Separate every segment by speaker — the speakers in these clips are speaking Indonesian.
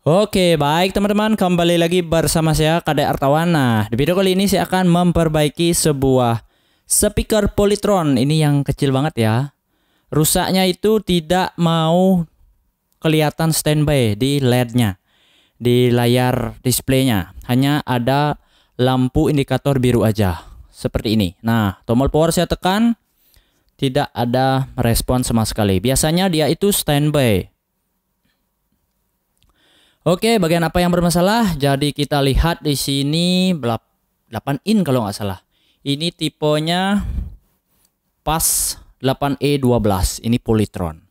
Speaker 1: Oke, baik teman-teman, kembali lagi bersama saya Kadek Artawan. Nah, di video kali ini saya akan memperbaiki sebuah speaker Polytron. Ini yang kecil banget ya. Rusaknya itu tidak mau kelihatan standby di LED-nya, di layar displaynya. Hanya ada lampu indikator biru aja, seperti ini. Nah, tombol power saya tekan, tidak ada respon sama sekali. Biasanya dia itu standby. Oke, bagian apa yang bermasalah? Jadi kita lihat di sini 8 in kalau nggak salah. Ini tipenya PAS 8E12. Ini Polytron.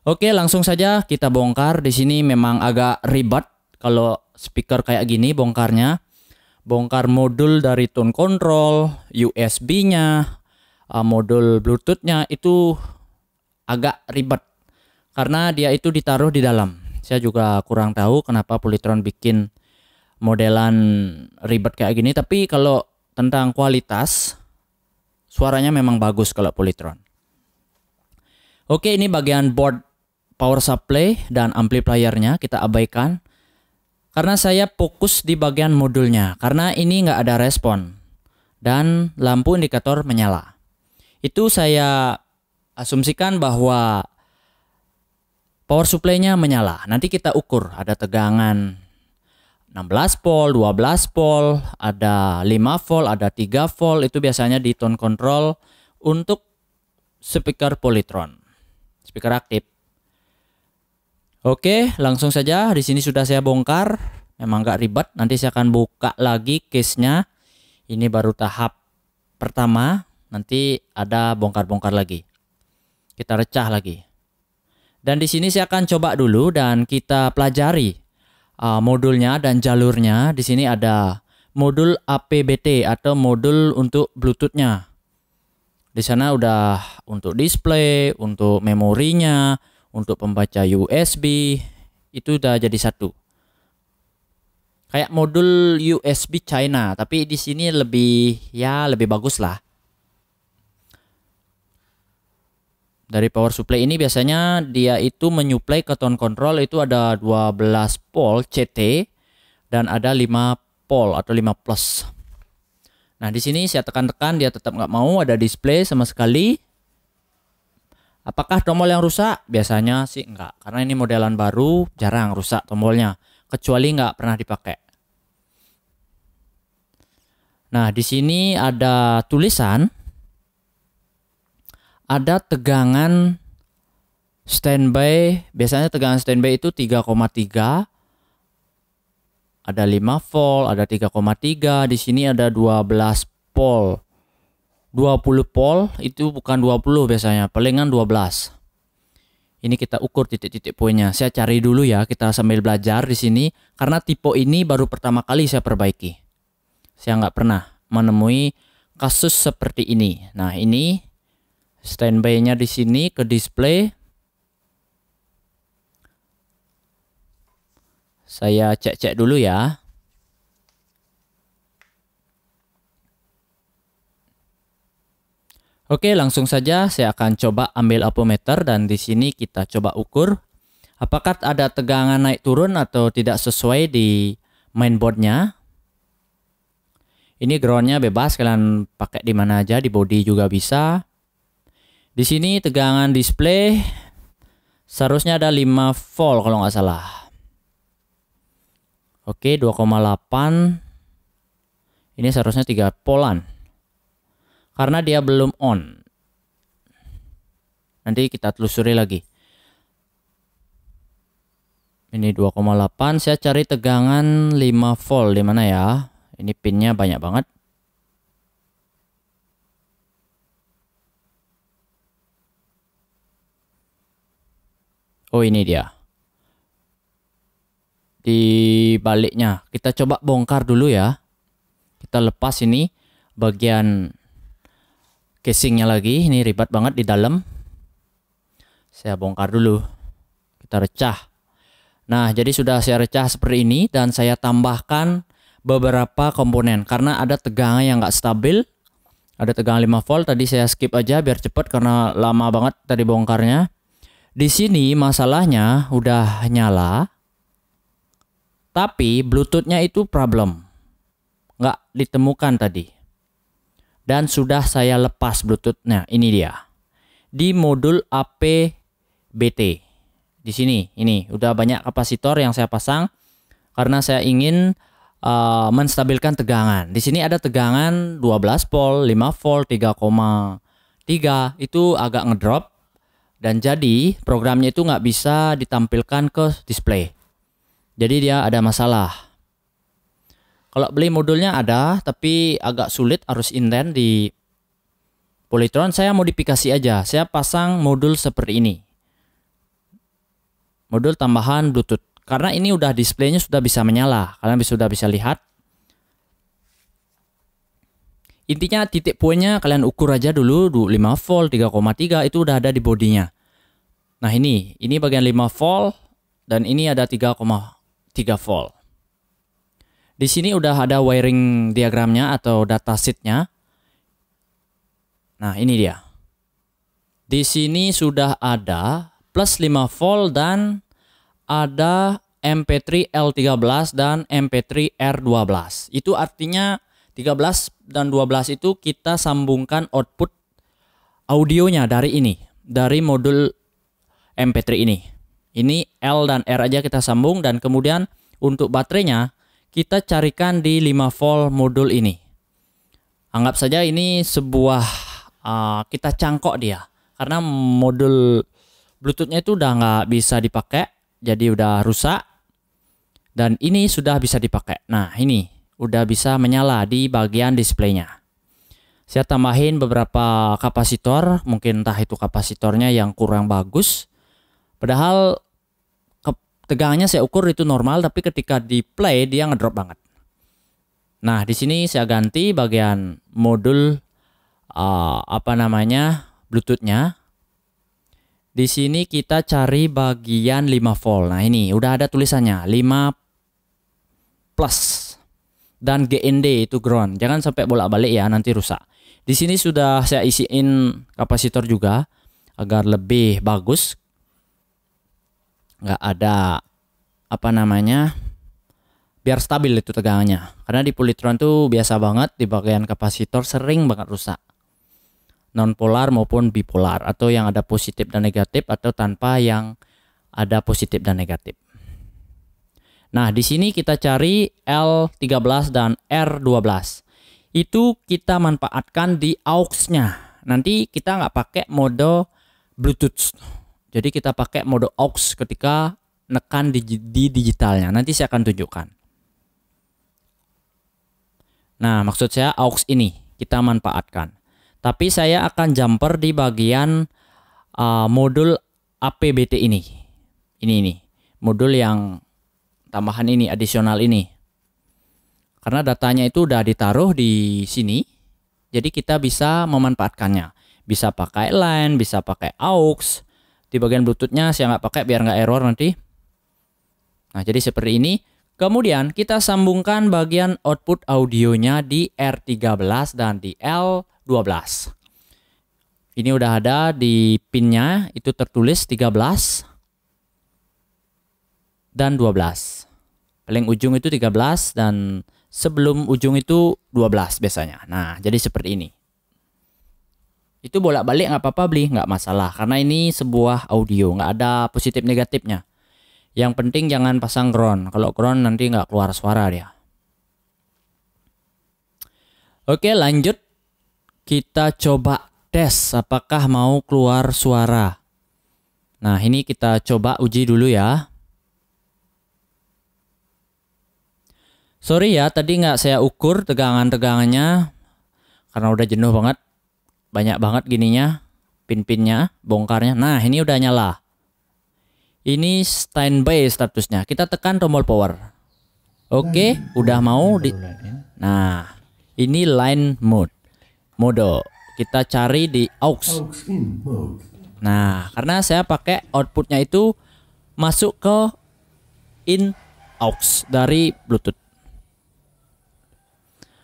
Speaker 1: Oke, langsung saja kita bongkar. Di sini memang agak ribet kalau speaker kayak gini bongkarnya. Bongkar modul dari tone control, USB-nya, modul Bluetooth-nya itu agak ribet karena dia itu ditaruh di dalam. Saya juga kurang tahu kenapa Polytron bikin modelan ribet kayak gini. Tapi kalau tentang kualitas, suaranya memang bagus kalau Polytron. Oke, ini bagian board power supply dan amplifiernya kita abaikan. Karena saya fokus di bagian modulnya. Karena ini nggak ada respon. Dan lampu indikator menyala. Itu saya asumsikan bahwa power supply-nya menyala. Nanti kita ukur ada tegangan 16 volt, 12 volt, ada 5 volt, ada 3 volt. Itu biasanya di tone control untuk speaker Polytron. Speaker aktif. Oke, langsung saja. Di sini sudah saya bongkar. Memang gak ribet. Nanti saya akan buka lagi case-nya. Ini baru tahap pertama. Nanti ada bongkar-bongkar lagi. Kita recah lagi. Dan di sini saya akan coba dulu dan kita pelajari modulnya dan jalurnya. Di sini ada modul APBT atau modul untuk Bluetooth-nya. Di sana udah untuk display, untuk memorinya, untuk pembaca USB, itu udah jadi satu. Kayak modul USB China, tapi di sini lebih bagus lah. Dari power supply ini biasanya dia itu menyuplai ke tone control itu ada 12 volt CT dan ada 5 volt atau 5 plus. Nah, di sini saya tekan-tekan dia tetap nggak mau ada display sama sekali. Apakah tombol yang rusak? Biasanya sih enggak, karena ini modelan baru jarang rusak tombolnya, kecuali nggak pernah dipakai. Nah, di sini ada tulisan. Ada tegangan standby, biasanya tegangan standby itu 3,3, ada 5 volt, ada 3,3, di sini ada 12 volt. 20 volt itu bukan 20 biasanya, palingan 12. Ini kita ukur titik-titik poinnya. Saya cari dulu ya, kita sambil belajar di sini karena tipe ini baru pertama kali saya perbaiki. Saya nggak pernah menemui kasus seperti ini. Nah, ini standby-nya di sini ke display. Saya cek-cek dulu ya. Oke, langsung saja saya akan coba ambil ampermeter dan di sini kita coba ukur apakah ada tegangan naik turun atau tidak sesuai di mainboardnya. Ini groundnya bebas, kalian pakai di mana aja, di body juga bisa. Di sini tegangan display seharusnya ada 5 volt kalau nggak salah. Oke, 2,8. Ini seharusnya 3 voltan. Karena dia belum on. Nanti kita telusuri lagi. Ini 2,8. Saya cari tegangan 5 volt di mana ya? Ini pinnya banyak banget. Oh, ini dia. Di baliknya. Kita coba bongkar dulu ya. Kita lepas ini bagian casingnya lagi. Ini ribet banget di dalam. Saya bongkar dulu. Kita recah. Nah, jadi sudah saya recah seperti ini. Dan saya tambahkan beberapa komponen. Karena ada tegangan yang nggak stabil. Ada tegangan 5 volt. Tadi saya skip aja biar cepat karena lama banget tadi bongkarnya. Di sini masalahnya udah nyala. Tapi Bluetooth-nya itu problem, nggak ditemukan tadi. Dan sudah saya lepas Bluetooth-nya. Ini dia. Di modul APBT. Di sini, ini udah banyak kapasitor yang saya pasang karena saya ingin menstabilkan tegangan. Di sini ada tegangan 12 volt, 5 volt, 3,3 itu agak ngedrop dan jadi programnya itu nggak bisa ditampilkan ke display. Jadi dia ada masalah. Kalau beli modulnya ada, tapi agak sulit, harus inden di Polytron. Saya modifikasi aja. Saya pasang modul seperti ini. Modul tambahan Bluetooth. Karena ini udah displaynya sudah bisa menyala. Kalian sudah bisa lihat. Intinya titik poinnya kalian ukur aja dulu 5 volt, 3,3 itu udah ada di bodinya. Nah ini bagian 5 volt dan ini ada 3,3 volt. Di sini udah ada wiring diagramnya atau datasheetnya. Nah ini dia. Di sini sudah ada plus 5 volt dan ada MP3 L13 dan MP3 R12. Itu artinya 13 dan 12 itu kita sambungkan output audionya dari ini. Dari modul MP3 ini. Ini L dan R aja kita sambung dan kemudian untuk baterainya kita carikan di 5 volt modul ini. Anggap saja ini sebuah kita cangkok dia. Karena modul Bluetooth-nya itu udah nggak bisa dipakai. Jadi udah rusak. Dan ini sudah bisa dipakai. Nah ini udah bisa menyala di bagian displaynya. Saya tambahin beberapa kapasitor. Mungkin entah itu kapasitornya yang kurang bagus. Padahal tegangannya saya ukur itu normal, tapi ketika di play dia ngedrop banget. Nah, di sini saya ganti bagian modul Bluetooth-nya. Di sini kita cari bagian 5 volt. Nah, ini udah ada tulisannya 5 plus dan GND itu ground. Jangan sampai bolak-balik ya, nanti rusak. Di sini sudah saya isiin kapasitor juga agar lebih bagus. Nggak ada biar stabil itu tegangannya. Karena di Polytron tuh biasa banget di bagian kapasitor sering banget rusak. Non polar maupun bipolar, atau yang ada positif dan negatif atau tanpa yang ada positif dan negatif. Nah, di sini kita cari L13 dan R12. Itu kita manfaatkan di aux-nya. Nanti kita nggak pakai mode Bluetooth. Jadi kita pakai mode aux ketika nekan di digitalnya. Nanti saya akan tunjukkan. Nah, maksud saya aux ini kita manfaatkan. Tapi saya akan jumper di bagian modul APBT ini. Ini modul yang tambahan ini, adisional ini. Karena datanya itu udah ditaruh di sini. Jadi kita bisa memanfaatkannya. Bisa pakai LAN, bisa pakai aux. Di bagian Bluetooth-nya saya nggak pakai biar nggak error nanti. Nah, jadi seperti ini. Kemudian kita sambungkan bagian output audionya di R13 dan di L12. Ini udah ada di pinnya, itu tertulis 13 dan 12. Paling ujung itu 13 dan sebelum ujung itu 12 biasanya. Nah, jadi seperti ini. Itu bolak-balik nggak apa-apa beli, nggak masalah. Karena ini sebuah audio, nggak ada positif negatifnya. Yang penting jangan pasang ground. Kalau ground nanti nggak keluar suara dia. Oke, lanjut. Kita coba tes apakah mau keluar suara. Nah, ini kita coba uji dulu ya. Sorry ya, tadi nggak saya ukur tegangannya karena udah jenuh banget. Banyak banget gininya, pin-pinnya, bongkarnya. Nah, ini udah nyala. Ini standby statusnya. Kita tekan tombol power. Oke, udah mau di. Nah, ini line mode. Kita cari di aux. Nah, karena saya pakai outputnya itu masuk ke in aux dari Bluetooth.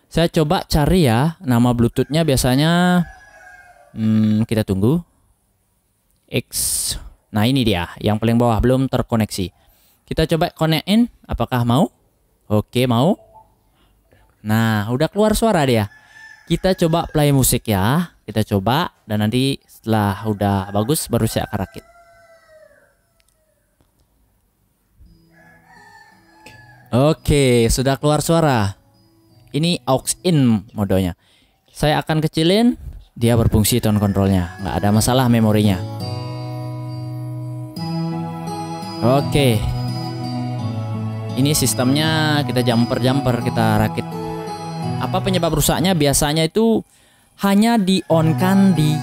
Speaker 1: Saya coba cari ya nama Bluetoothnya biasanya. Kita tunggu. X. Nah, ini dia yang paling bawah belum terkoneksi. Kita coba connect in. Apakah mau? Oke, mau? Nah, udah keluar suara dia. Kita coba play musik ya. Kita coba dan nanti setelah udah bagus baru saya akan rakit. Oke, sudah keluar suara. Ini aux in modenya. Saya akan kecilin, dia berfungsi tone controlnya. Nggak ada masalah memorinya. Oke. Ini sistemnya kita jumper kita rakit. Apa penyebab rusaknya? Biasanya itu hanya di on kan di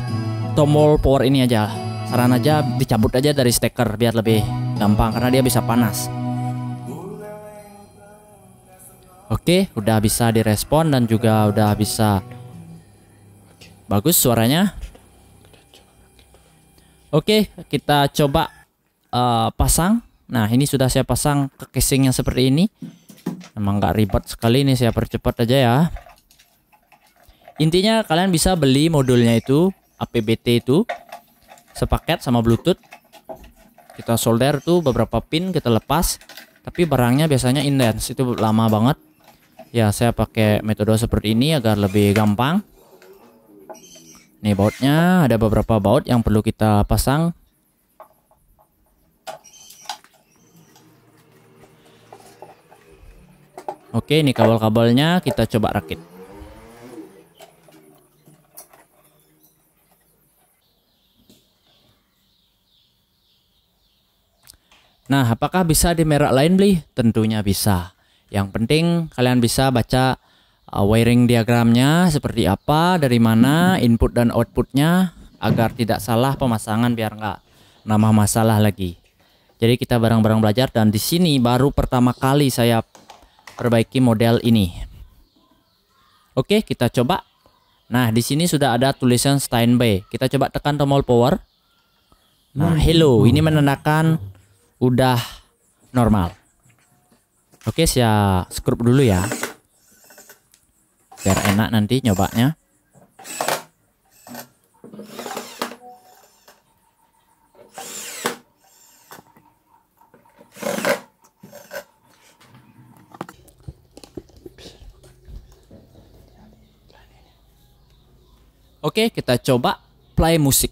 Speaker 1: tombol power ini aja. Saran aja dicabut aja dari steker biar lebih gampang karena dia bisa panas. Oke, udah bisa direspon dan juga udah bisa bagus suaranya. Oke, kita coba pasang. Nah, ini sudah saya pasang ke casingnya seperti ini. Emang nggak ribet sekali, ini saya percepat aja ya. Intinya kalian bisa beli modulnya itu, APBT itu, sepaket sama Bluetooth. Kita solder tuh beberapa pin kita lepas. Tapi barangnya biasanya indents, itu lama banget. Ya, saya pakai metode seperti ini agar lebih gampang. Nih bautnya, ada beberapa baut yang perlu kita pasang. Oke, ini kabel-kabelnya kita coba rakit. Nah, apakah bisa di merek lain beli? Tentunya bisa. Yang penting kalian bisa baca wiring diagramnya seperti apa, dari mana input dan outputnya, agar tidak salah pemasangan biar nggak nambah masalah lagi. Jadi kita bareng-bareng belajar, dan di sini baru pertama kali saya perbaiki model ini. Oke, kita coba. Nah, di sini sudah ada tulisan standby. Kita coba tekan tombol power. Nah, hello, ini menandakan udah normal. Oke, saya skrup dulu ya. Biar enak nanti nyobanya. Oke, kita coba play musik.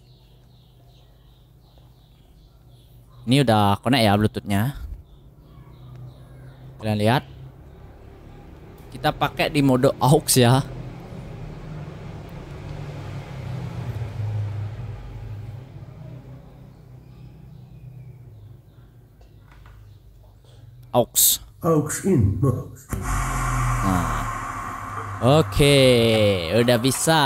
Speaker 1: Ini udah connect ya Bluetoothnya. Kalian lihat. Kita pakai di mode aux ya. Aux. Aux in. Nah. Oke, udah bisa.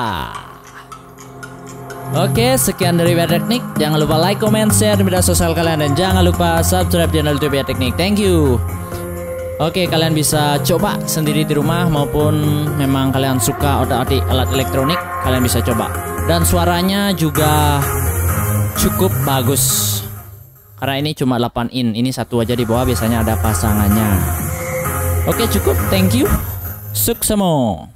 Speaker 1: Oke, sekian dari Biar Teknik. Jangan lupa like, comment, share di media sosial kalian, dan jangan lupa subscribe channel YouTube Biar Teknik. Thank you. Oke, kalian bisa coba sendiri di rumah, maupun memang kalian suka otak-atik alat elektronik, kalian bisa coba. Dan suaranya juga cukup bagus. Karena ini cuma 8 in, ini satu aja di bawah, biasanya ada pasangannya. Oke, cukup. Thank you. Suksemo.